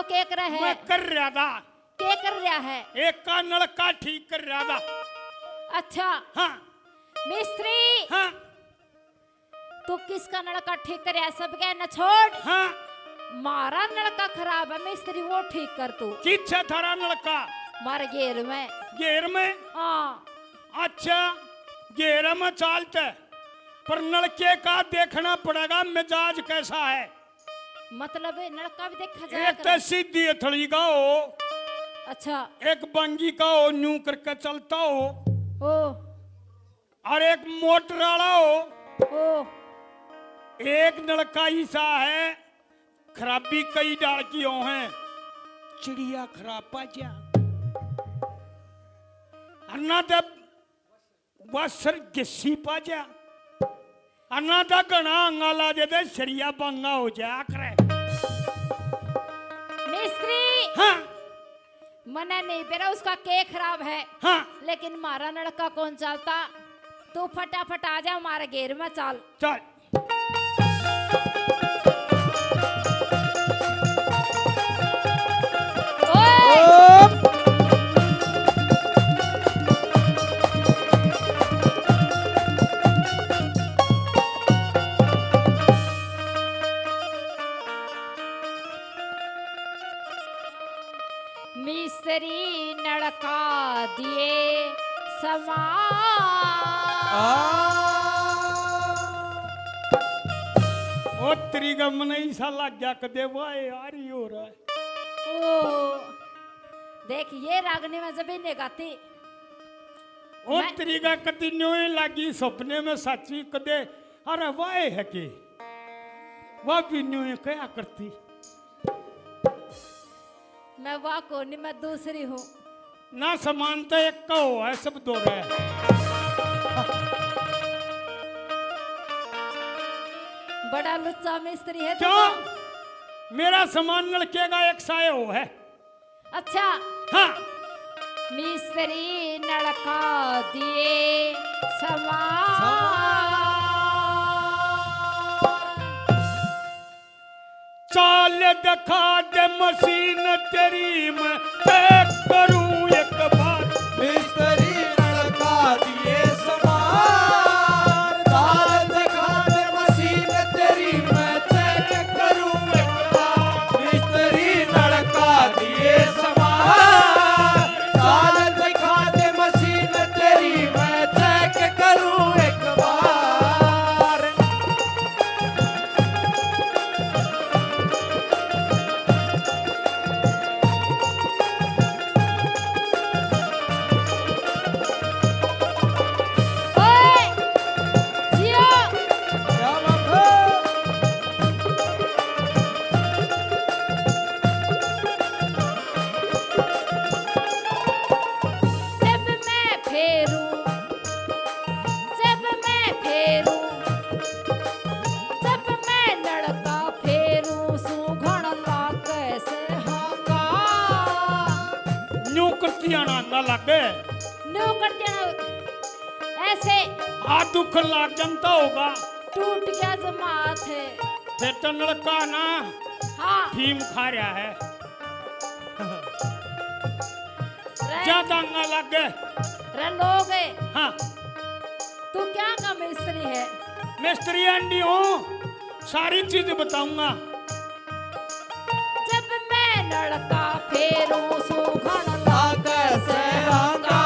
के कर है? मैं कर रहा था। के कर रहा है? एक का नलका ठीक कर रहा था। अच्छा। हाँ मिस्त्री, हाँ तू किसका नलका ठीक कर रहा है? सब कह न छोड़। हाँ। मारा नलका खराब है मिस्त्री, वो ठीक कर तू। किच्छा थारा नलका? मार घेर में। घेर में? हाँ। अच्छा घेर में चालते, पर नलके का देखना पड़ेगा मिजाज कैसा है। मतलब नलका भी देखा एक जाए? तो सीधी अथड़ी का हो, अच्छा। एक बंगी का हो, न्यू करके चलता हो, ओ और एक मोटर वाला हो। ओ एक नलका ऐसा है खराबी कई डाल की हो हैं, चिड़िया खराब पा जा अन्ना तब वसर गिस्सी पा जा अन्ना तक गणा अंगाला दे दे शरिया बंगा हो जा करे। मिस्त्री, हाँ मना नहीं पेरा उसका के खराब है। हाँ लेकिन मारा नलका कौन चलता? तू फटाफट आ जा हमारे घेर में चल। चल। मिस्त्री नलका दिए समान। ओ त्रिगा मन ऐसा लग गया कदे वाए यार ही हो रहा है। ओ देख ये रागनी में जब नहीं गाती। ओ त्रिगा कदी न्योय लगी सपने में सच्ची कदे अरे वाए है के वह भी न्योय क्या करती। मैं वाह को नहीं, मैं दूसरी हूँ ना समानता एक का हो है, सब दो रहे। बड़ा लुच्चा मिस्त्री है तू क्यों? तो। मेरा सामान लड़के का एक साय हो है। अच्छा। हाँ मिस्त्री नलका दिए समान। चाल दिखा दे मशीन तेरी मैं चेक करूं एक बार। मिस्त्री नलका दिए समान, चाल दिखा दे मशीन तेरी मैं चेक करूं एक बार। मिस्त्री नलका दिए समान, चाल दिखा दे मशीन तेरी मैं चेक करूं एक बार। ओए जियो, क्या बात है? जब मैं फेरूं, जब मैं फेरूं, जब मैं नलका फेरूं सुघड़ लागे से हांगा। न्यू करती आना ना लगे, न्यू करते ना ऐसे हाथ दुख लाग जनता होगा। टूट गया जमात है। फिर तो लड़का ना हाँ फीम खा रहा है, रे, ज्यादा ना लगे। रे लोग हाँ तू क्या का मिस्त्री है? मिस्त्री अंडी हूँ, सारी चीज बताऊंगा। जब मैं नलका फेरूं सुघड़ लागे से हांगा।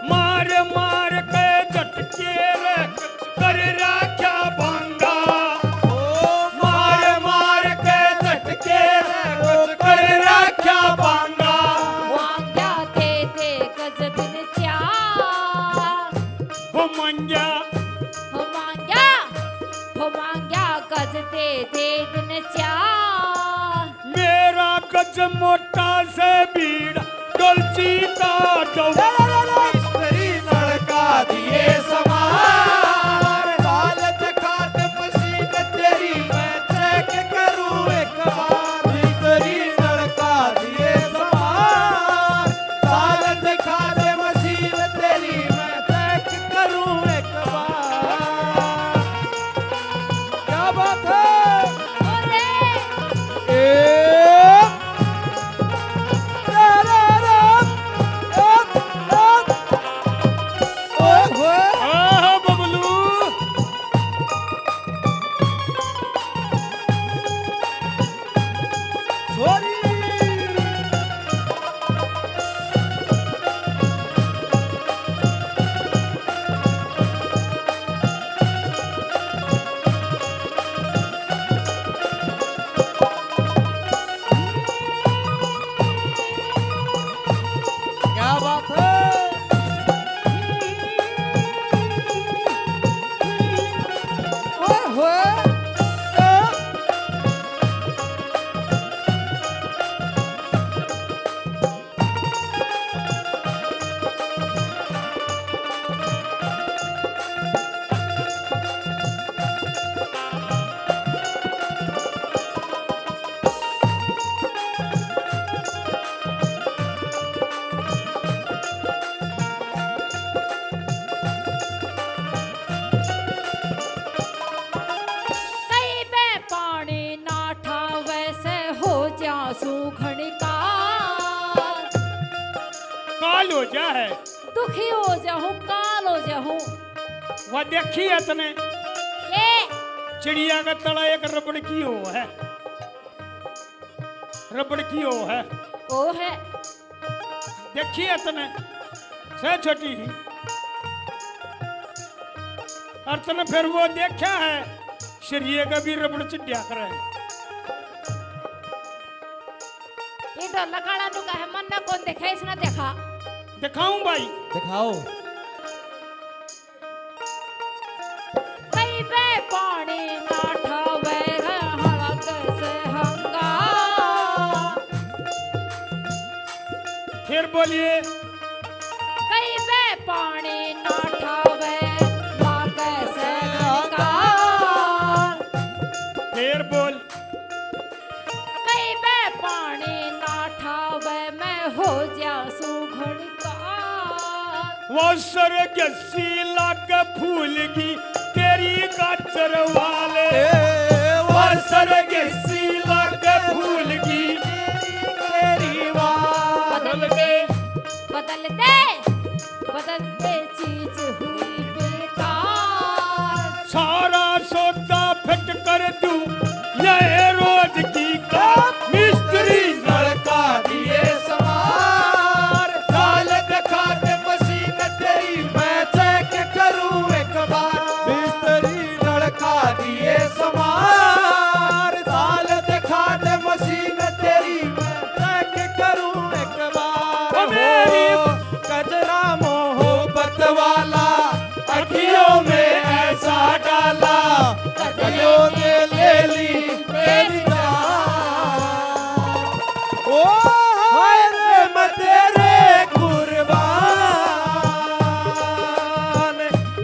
मार मार के झटके रे कर राख्या भांगा। मार मार के झटके कुछ कर राख्या भांगा। वांग्या दे दे गजबिन चार। हो मंजा हो मांग्या गज दे दे दिन चार। मेरा गज मोटा से भीड़ गलची का दो। मिस्त्री नलका दिए समान, चाल दिखा दे मशीन तेरी मैं चेक करूं एक बार। मिस्त्री नलका दिए समान, चाल दिखा दे मशीन तेरी मैं चेक करूं एक बार। क्या बात है? ओरे ए बात है। ओए होए कई बे पानी ना ठावे से हो जा सूखण का काल हो जा है दुखी हो जाऊं काल हो जाऊं वह देखी है तने ये चिड़िया का तला एक रबड़ की हो है, रबड़ की हो है, ओ है देखी है तने से छोटी ही और तने फिर वो देखा है शरीर का भी रबड़ चिड़िया करे ये तो लगाड़ा नु का है मन ना कौन देखा इसने देखा दिखाऊं भाई दिखाओ। कई बे पानी ना ठावे हड़क से हंगा फिर बोलिए कई बे पानी ना ठावे लाग से हंगा फिर बोल कई बे पानी ना ठावे मैं हो जा सूखण का वो सरगसी लाग फूलगी तेरी गाजर वाले, वो सरगसी लाग फूलगी तेरी बात बदल दे बदल दे चीज हुई बेकार सारा सौदा फिट कर दूं ये रोज की का मिस्त्री नलका दिए समार साल दिखा दे मशीन तेरी मैं चेक करूं एक बार। मिस्त्री नलका दिए समार साल दिखा दे मशीन तेरी मैं चेक करूं एक बार। ओ मेरी कजरा मोहब्बत वाला अखियों में ऐसा डाला कजरों ने ले ली मेरी जान। ओ हाय रे मैं तेरे कुर्बान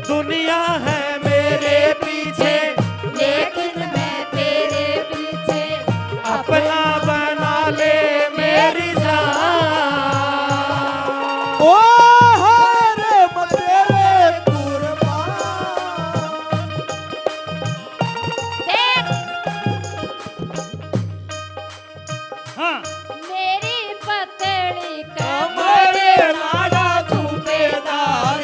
दुनिया है मेरे पीछे लेकिन मैं तेरे पीछे अपना बना ले मेरी जान। ओ हाय रे मैं तेरे कुर्बान। देख हाँ मेरी पतली कमरे लाड़ा झूठेदार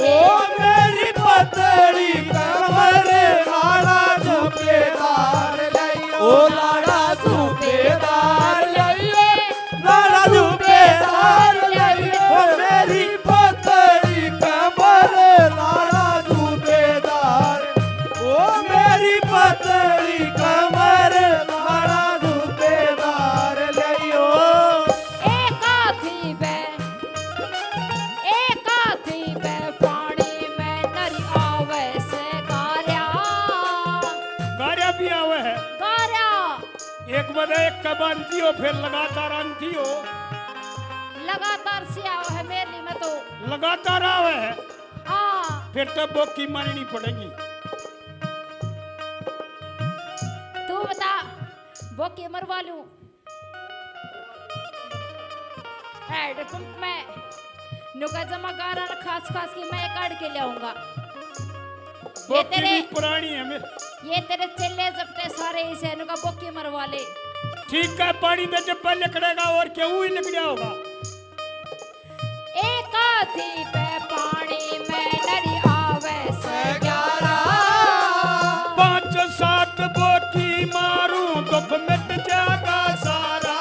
ओ मेरी पतली कमरे लाड़ा झूठेदार ओ लाड़ा झूठेदार लाड़ा झूठेदार ओ मेरी पतली कमरे लाड़ा झूठेदार ओ मेरी पतली कमरे लाड़ा झूठेदार लियो। एक आधी बे पानी में नरी आवे से गार्या गाड़िया भी आवे है गार्या एक बजे एक का बांधती हो फिर लगातार आनती हो लगातार से आवे है मेरे लिए में तो लगातार आवे है हाँ फिर तब वो की माननी पड़ेगी। तू बता वो के मरवा लूं हेड पंप में नुका जमा गारा न खास खास की मैं काट के ले आऊंगा। वो ये की तेरे भी पुरानी है ये तेरे चिल्ले जपटे सारे इसे नुका बोकी मरवा ले। ठीक है पानी में जब पल लिखड़ेगा और क्या ही लिख गया होगा। एक आधी पे पानी में नरी आवे से ग्यारह 5-7 बोटी मारूं दुख मिट जाएगा सारा।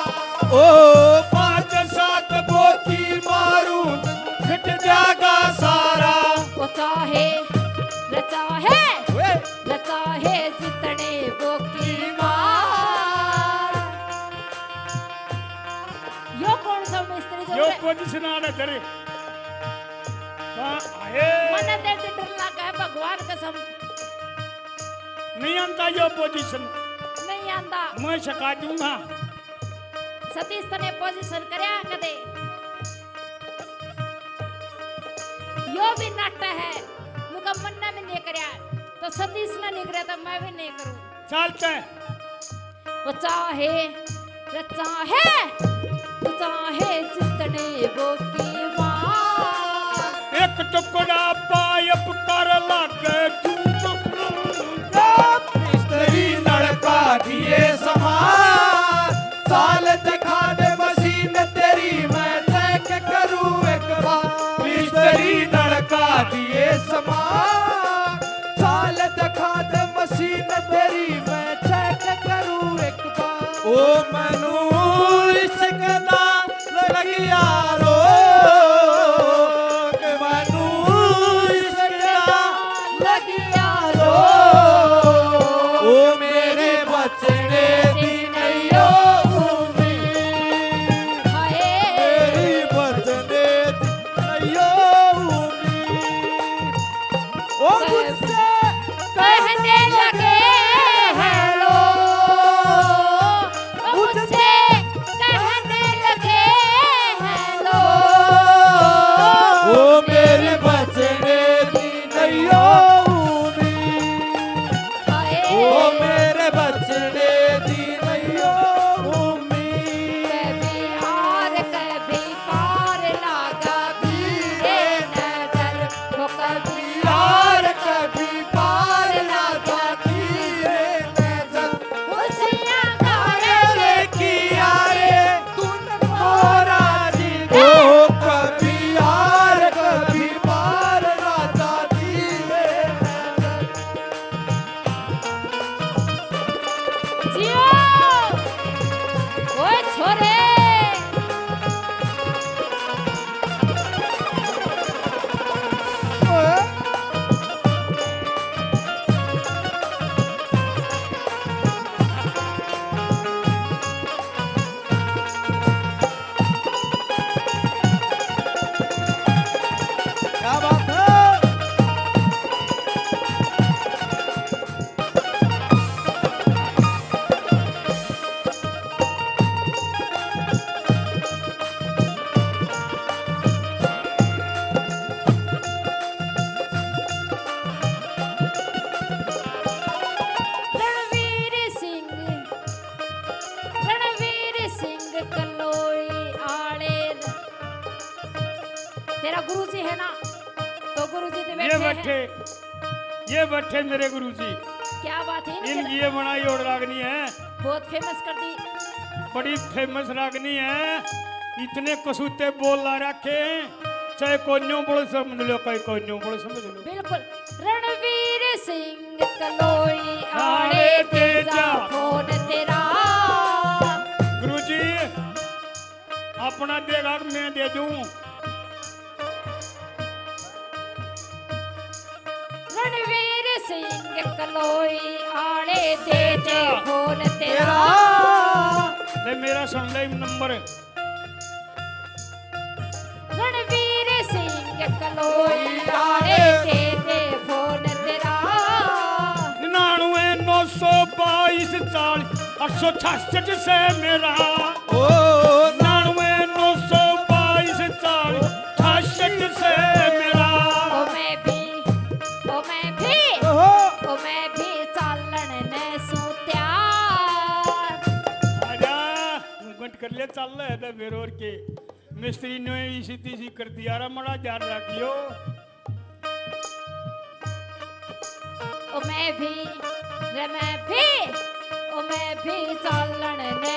ओ 5-7 बोकी मारूं मिट जाएगा सारा। वो चाहे जितने बोकी मार। यो कौन सा मिस्त्री यो रे पोजीशन आने धरे कहाँ आए मने देख के डर लगा है भगवान कसम नहीं आंता यो पोजीशन नहीं आंदा मैं सिखा दूंगा सतीश तने पोजीशन करया कदे यो भी नट है मुका मन्ना में नहीं करया तो सतीश ना नहीं करे तो मैं भी नहीं करूं चलते वो चाहे रे चाहे तू चाहे जितने वो की मां एक टुकड़ा पायप कर लागे मिस्त्री लड़का दिए समान साल दिखा दे मशीन तेरी मैं चेक करूं एक बार मिस्त्री लड़का दिए समान साल दिखा दे मशीन तेरी मैं चेक करूं एक बार ओ मनु इश्कदा लगिया रो मनु इश्कदा लगिया रो ओ मेरे बचने दी नैयो उम्मीद हाय मेरी बचने दी नैयो उम्मीद ओ मुझसे कहने लगे हेलो मुझसे कहने लगे हेलो ओ मेरे बचने दी नैयो उम्मीद हाय ओ मेरे बचने दी नैयो उम्मीद कभी आर कभी पार लागा बीरे नजर वो कभी यार कभी पार ना जाती है नजर खुशियां अरे गाए किया रे तूने मोरा जी ओ कभी यार कभी पार ना जाती है नजर जियो ओए छोरे क्या बात है रणवीर सिंह कलोई आले तेरा गुरुजी है ना तो गुरुजी तो ये बैठे हैं बैठे ये बैठे मेरे गुरुजी क्या बात है इनकी इनकी ये बनाई और रागनी है बहुत फेमस कर दी बड़ी फेमस रागनी है इतने कसूते बोल ला रखे चाहे कोन्यो बोल समझ लो कोई कोन्यो बोल समझ लो बिल्कुल रणवीर सिंह कलोई आड़े आड़े तेजा तेजा फोन तेरा गुरुजी अपना देगा मैं दे दूं रणवीर सिंह कलोई आड़े तेजे फोन तेरा ले मेरा सुन ले नंबर रणवीर सिंह कलोई आड़े तेजे फोन तेरा 99 922 40 866 से मेरा ओ 99 922 40 68 से मेरा ओ मैं भी ओहो ओ मैं भी चालन ने सू त्यार आजा घंट कर ले चल रहे थे बेरोर के मिस्त्री ने इसी तीसी कर दिया रा मड़ा ध्यान रखियो ओ मैं भी रे मैं भी ओ मैं भी चालन ने